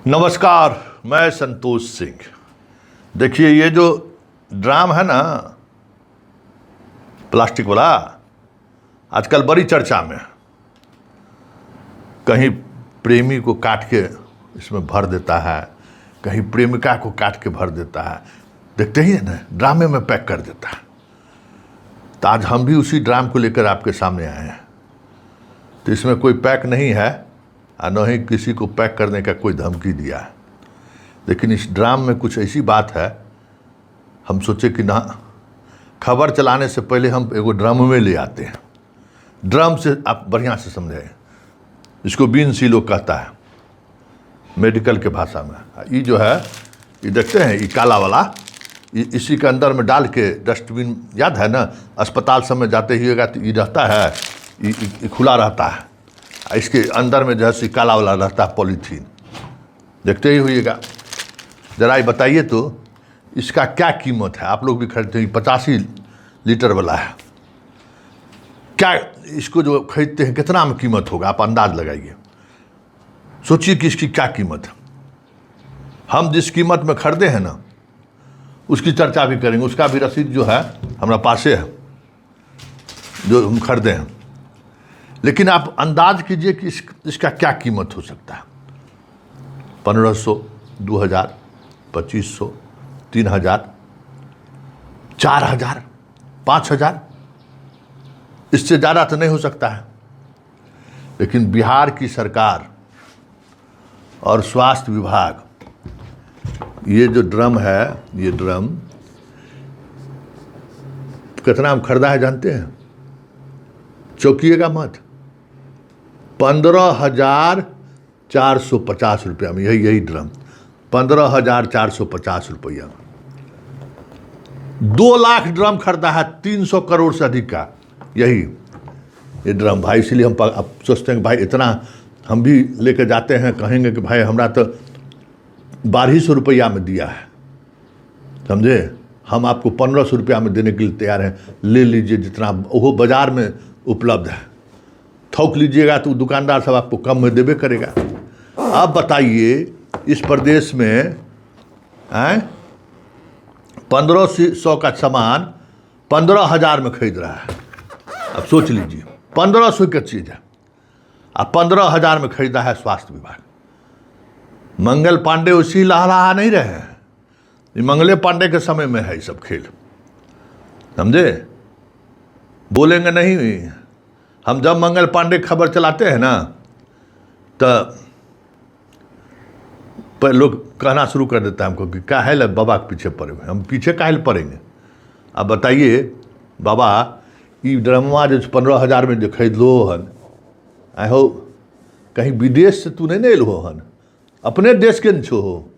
नमस्कार, मैं संतोष सिंह। देखिए, ये जो ड्राम है ना प्लास्टिक वाला, आजकल बड़ी चर्चा में। कहीं प्रेमी को काट के इसमें भर देता है, कहीं प्रेमिका को काट के भर देता है। देखते ही है ना, ड्रामे में पैक कर देता है। तो आज हम भी उसी ड्राम को लेकर आपके सामने आए हैं। तो इसमें कोई पैक नहीं है और न ही किसी को पैक करने का कोई धमकी दिया है। लेकिन इस ड्राम में कुछ ऐसी बात है, हम सोचे कि ना, खबर चलाने से पहले हम एगो ड्रम में ले आते हैं। ड्रम से आप बढ़िया से समझें, इसको बीन सीलो कहता है मेडिकल के भाषा में। ये जो है, ये देखते हैं, ये काला वाला, इसी के अंदर में डाल के डस्टबिन, याद है ना, अस्पताल सब में जाते ही तो ये रहता है, ये खुला रहता है। इसके अंदर में जैसे काला वाला रहता है पॉलीथीन, देखते ही होइएगा। ज़रा ये बताइए तो इसका क्या कीमत है? आप लोग भी खरीदते हैं, 85 लीटर वाला है। क्या इसको जो खरीदते हैं कितना में कीमत होगा? आप अंदाज लगाइए, सोचिए कि इसकी क्या कीमत है। हम जिस कीमत में खरीदे हैं ना, उसकी चर्चा भी करेंगे। उसका भी रसीद जो है हमारा पासे है, जो हम खरीदे हैं। लेकिन आप अंदाज कीजिए कि इसका क्या कीमत हो सकता है। 1500, 2000, 2500, 3000, 4000, 5000, इससे ज़्यादा तो नहीं हो सकता है। लेकिन बिहार की सरकार और स्वास्थ्य विभाग, ये जो ड्रम है, ये ड्रम कितना हम खरीदा है जानते हैं? चौंकिएगा मत, 15,450 रुपया में। यही ड्रम 15,450 रुपया में 2 लाख ड्रम खरीदा है, 300 करोड़ से अधिक का ये ड्रम भाई। इसलिए हम अब सोचते हैं कि भाई इतना हम भी लेकर जाते हैं, कहेंगे कि भाई हमरा तो 1200 रुपया में दिया है, समझे। हम आपको 1500 रुपया में देने के लिए तैयार हैं, ले लीजिए जितना, वो बाज़ार में उपलब्ध है। थोक लीजिएगा तो दुकानदार सब आपको कम में देबे करेगा। अब बताइए, इस प्रदेश में 1500 का सामान 15,000 में खरीद रहा है। अब सोच लीजिए, 1500 की चीज़ है, अब 15,000 में खरीदा है स्वास्थ्य विभाग। मंगल पांडे उसी लहलहा नहीं रहे हैं, ये मंगले पांडे के समय में है ये सब खेल, समझे। बोलेंगे नहीं। हम जब मंगल पांडे खबर चलाते हैं ना, तो लोग कहना शुरू कर देता है हमको कि काहे बाबा के पीछे पड़े हुए। हम पीछे काहे पड़ेंगे? अब बताइए बाबा, ये ड्रमवा जो 15,000 में जो खरीद लो हन, हो कहीं विदेश से तू नहीं एल हो हन, अपने देश के न छो हो।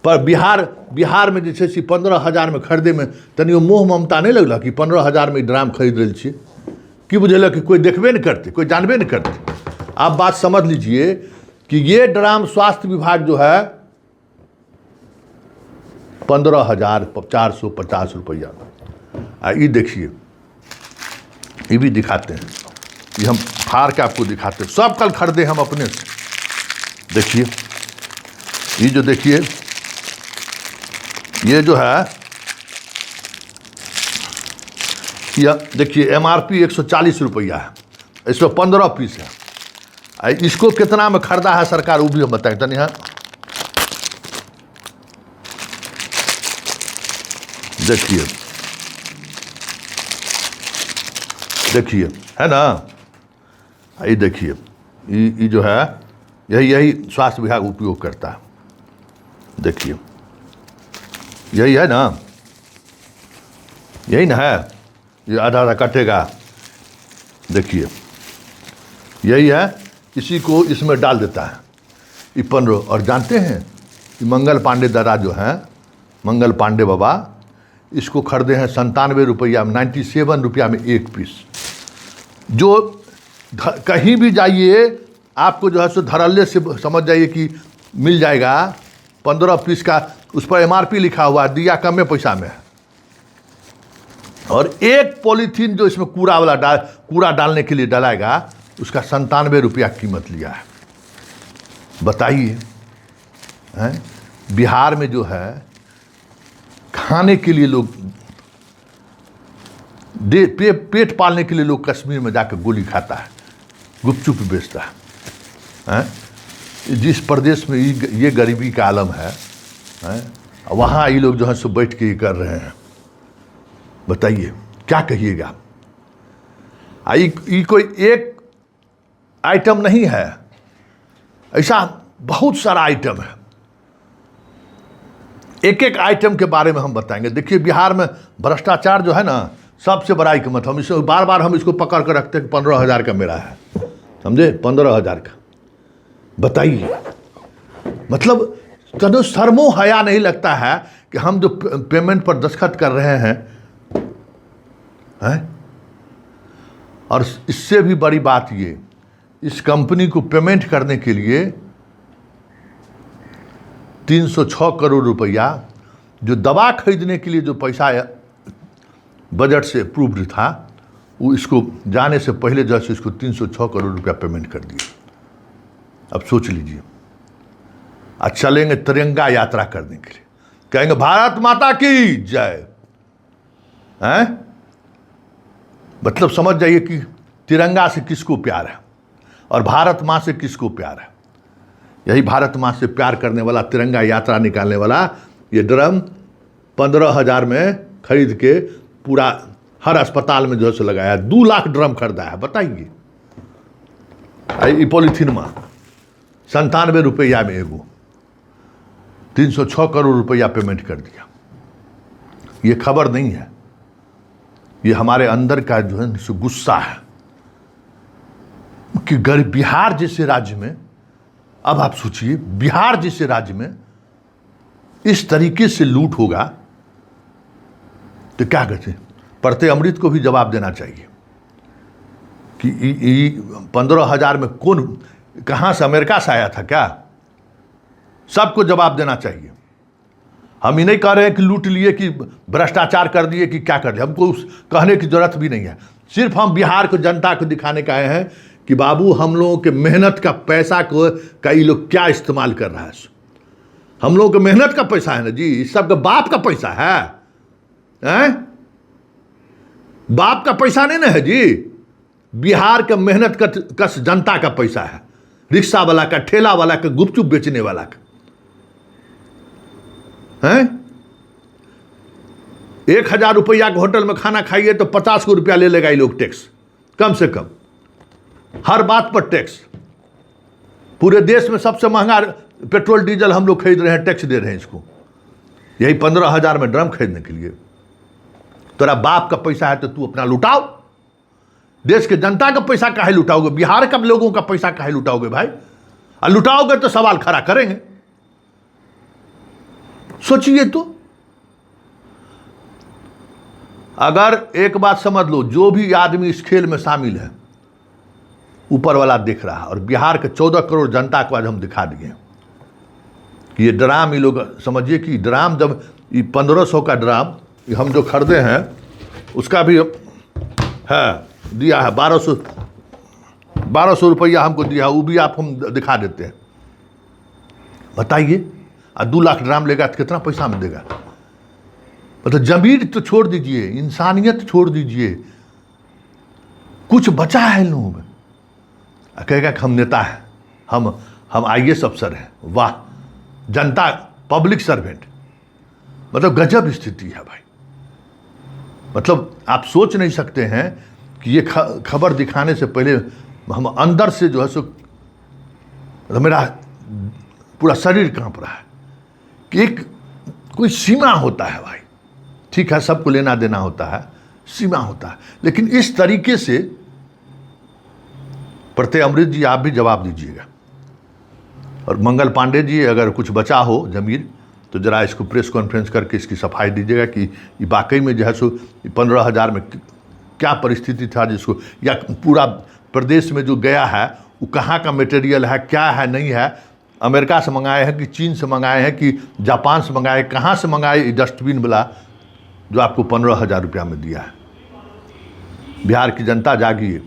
पर बिहार में जैसे 15,000 में खरीदे में तनियो मोह ममता नहीं लगला कि 15,000 में ड्राम खरीद रही छे। कि बुझल कि कोई देखबे नहीं करते, कोई जानबे नहीं करते। आप बात समझ लीजिए कि ये ड्राम स्वास्थ्य विभाग जो है 15,450 रुपया। ये देखिए, ये भी दिखाते हैं, ये हम फाड़ के आपको दिखाते हैं। सब कल खरीदे हम अपने से। देखिए, ये जो देखिए, ये जो है, यह देखिए MRP 140 रुपया है, इसमें 15 पीस है। इसको कितना में खरीदा है सरकार, वो भी हम बताएं तनी। है देखिए, देखिए, है ना, ये देखिए, ये जो है, यही स्वास्थ्य विभाग उपयोग करता है। देखिए, यही है ना, यही ना है, ये आधा आधा कटेगा। देखिए, यही है, इसी को इसमें डाल देता है, ये 15। और जानते हैं, ये मंगल पांडे दादा जो हैं, मंगल पांडे बाबा, इसको खरीदे हैं 97 रुपया में, 97 रुपया में एक पीस। जो कहीं भी जाइए, आपको जो है सो धड़ल्ले से समझ जाइए कि मिल जाएगा 15 पीस का। उस पर MRP लिखा हुआ है, दिया कम में पैसा में है। और एक पॉलीथीन जो इसमें कूड़ा डालने के लिए डालेगा, उसका 97 रुपया कीमत लिया है। बताइए, हैं? बिहार में जो है खाने के लिए लोग पेट पालने के लिए लोग कश्मीर में जाकर गोली खाता है, गुपचुप बेचता है? जिस प्रदेश में ये गरीबी का आलम है, वहाँ ये लोग जो है सो बैठ के ये कर रहे हैं। बताइए क्या कहिएगा? ये कोई एक आइटम नहीं है, ऐसा बहुत सारा आइटम है। एक एक आइटम के बारे में हम बताएंगे। देखिए बिहार में भ्रष्टाचार जो है ना, सबसे बड़ा एक मत, हम इसको बार बार हम इसको पकड़ कर रखते हैं कि 15,000 का मेरा है, समझे? 15,000 का। बताइए, मतलब कदो शर्मो हया नहीं लगता है कि हम जो पेमेंट पर दस्तखत कर रहे हैं, और इससे भी बड़ी बात ये, इस कंपनी को पेमेंट करने के लिए 306 करोड़ रुपया जो दवा खरीदने के लिए जो पैसा बजट से अप्रूव्ड था, वो इसको जाने से पहले जैसे इसको 306 करोड़ रुपया पेमेंट कर दिया। अब सोच लीजिए, आज चलेंगे तिरंगा यात्रा करने के लिए, कहेंगे भारत माता की जय, हैं? मतलब समझ जाइए कि तिरंगा से किसको प्यार है और भारत माँ से किसको प्यार है। यही भारत माँ से प्यार करने वाला, तिरंगा यात्रा निकालने वाला ये ड्रम 15,000 में खरीद के पूरा हर अस्पताल में जो है लगाया। 2 लाख ड्रम खरीदा है। बताइए, पॉलीथीन में 97 रुपया में एगो, 306 करोड़ रुपया पेमेंट कर दिया। ये खबर नहीं है, ये हमारे अंदर का जो है गुस्सा है कि बिहार जैसे राज्य में, अब आप सोचिए बिहार जैसे राज्य में इस तरीके से लूट होगा तो क्या कहते हैं? पढ़ते अमृत को भी जवाब देना चाहिए कि 15,000 में कौन, कहाँ से, अमेरिका से आया था क्या? सबको जवाब देना चाहिए। हम ये नहीं कह रहे हैं कि लूट लिए, कि भ्रष्टाचार कर दिए, कि क्या कर दिया। हमको उस कहने की जरूरत भी नहीं है। सिर्फ हम बिहार को, जनता को दिखाने का आए हैं कि बाबू हम लोगों के मेहनत का पैसा को ये लोग क्या इस्तेमाल कर रहा है। हम लोगों के मेहनत का पैसा है ना जी, इस सबका बाप का पैसा है, बाप का पैसा नहीं ना है जी। बिहार का मेहनत का जनता का पैसा है, रिक्शा वाला का, ठेला वाला का, गुपचुप बेचने वाला का, हैं? 1,000 रुपया के होटल में खाना खाइए तो 50 रुपया ले लेगा ये लोग टैक्स, कम से कम। हर बात पर टैक्स। पूरे देश में सबसे महंगा पेट्रोल डीजल हम लोग खरीद रहे हैं, टैक्स दे रहे हैं इसको, यही 15,000 में ड्रम खरीदने के लिए। तेरा बाप का पैसा है तो तू अपना लुटाओ। देश के जनता का पैसा काहे लुटाओगे? बिहार का लोगों का पैसा काहे लुटाओगे भाई? और लुटाओगे तो सवाल खड़ा करेंगे। सोचिए तो, अगर एक बात समझ लो, जो भी आदमी इस खेल में शामिल है, ऊपर वाला देख रहा है। और बिहार के 14 करोड़ जनता को आज हम दिखा दिए कि ये ड्राम, ये लोग समझिए कि ड्राम, जब ये 1500 का ड्राम हम जो खरीदे हैं उसका भी है, दिया है 1200 रुपया हमको दिया, वो भी आप हम दिखा देते हैं। बताइए, 2 लाख ड्राम लेगा तो कितना पैसा में देगा? मतलब जमीन तो छोड़ दीजिए, इंसानियत छोड़ दीजिए, कुछ बचा है इन लोगों में। कहेगा कि हम नेता हैं, हम IAS अफसर हैं, वाह, जनता, पब्लिक सर्वेंट। मतलब गजब स्थिति है भाई। मतलब आप सोच नहीं सकते हैं कि ये खबर दिखाने से पहले हम अंदर से जो है सो, मेरा पूरा शरीर कांप रहा है कि एक कोई सीमा होता है भाई। ठीक है, सबको लेना देना होता है, सीमा होता है, लेकिन इस तरीके से प्रत्यय अमृत जी आप भी जवाब दीजिएगा। और मंगल पांडे जी, अगर कुछ बचा हो जमीन तो जरा इसको प्रेस कॉन्फ्रेंस करके इसकी सफाई दीजिएगा कि ये वाकई में जो है सो 15,000 में क्या परिस्थिति था जिसको, या पूरा प्रदेश में जो गया है वो कहाँ का मटेरियल है, क्या है, नहीं है, अमेरिका से मंगाए हैं कि चीन से मंगाए हैं कि जापान से मंगाए, कहाँ से मंगाए डस्टबिन वाला जो आपको 15,000 रुपया में दिया है। बिहार की जनता जागिए,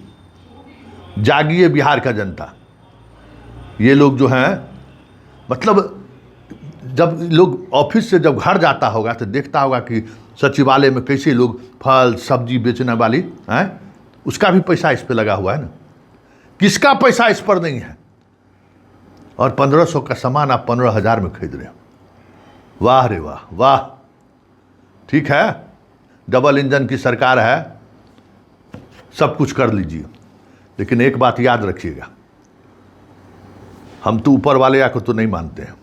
जागिए बिहार का जनता। ये लोग जो हैं, मतलब जब लोग ऑफिस से जब घर जाता होगा तो देखता होगा कि सचिवालय में कैसे लोग फल सब्जी बेचने वाली हैं, उसका भी पैसा इस पर लगा हुआ है ना। किसका पैसा इस पर नहीं है? और 1500 का सामान आप 15,000 में खरीद रहे हो। वाह रे वाह वाह। ठीक है, डबल इंजन की सरकार है, सब कुछ कर लीजिए, लेकिन एक बात याद रखिएगा, हम तो ऊपर वाले या को तो नहीं मानते हैं,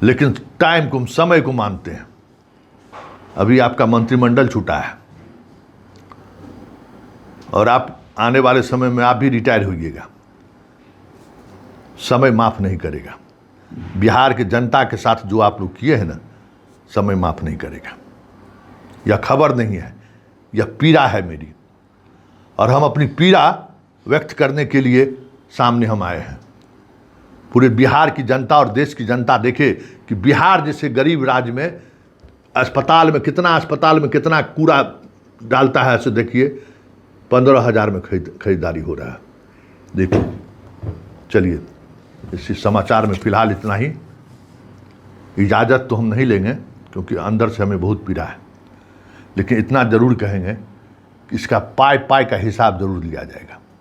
लेकिन टाइम को, समय को मानते हैं। अभी आपका मंत्रिमंडल छूटा है और आप आने वाले समय में आप भी रिटायर होइएगा। समय माफ नहीं करेगा। बिहार के जनता के साथ जो आप लोग किए हैं ना, समय माफ नहीं करेगा। यह खबर नहीं है, यह पीड़ा है मेरी, और हम अपनी पीड़ा व्यक्त करने के लिए सामने हम आए हैं। पूरे बिहार की जनता और देश की जनता देखे कि बिहार जैसे गरीब राज्य में अस्पताल में कितना कूड़ा डालता है। ऐसे देखिए 15,000 में खरीदारी हो रहा है। देखिए, चलिए इसी समाचार में फिलहाल इतना ही। इजाज़त तो हम नहीं लेंगे क्योंकि अंदर से हमें बहुत पीड़ा है, लेकिन इतना ज़रूर कहेंगे कि इसका पाई का हिसाब ज़रूर लिया जाएगा।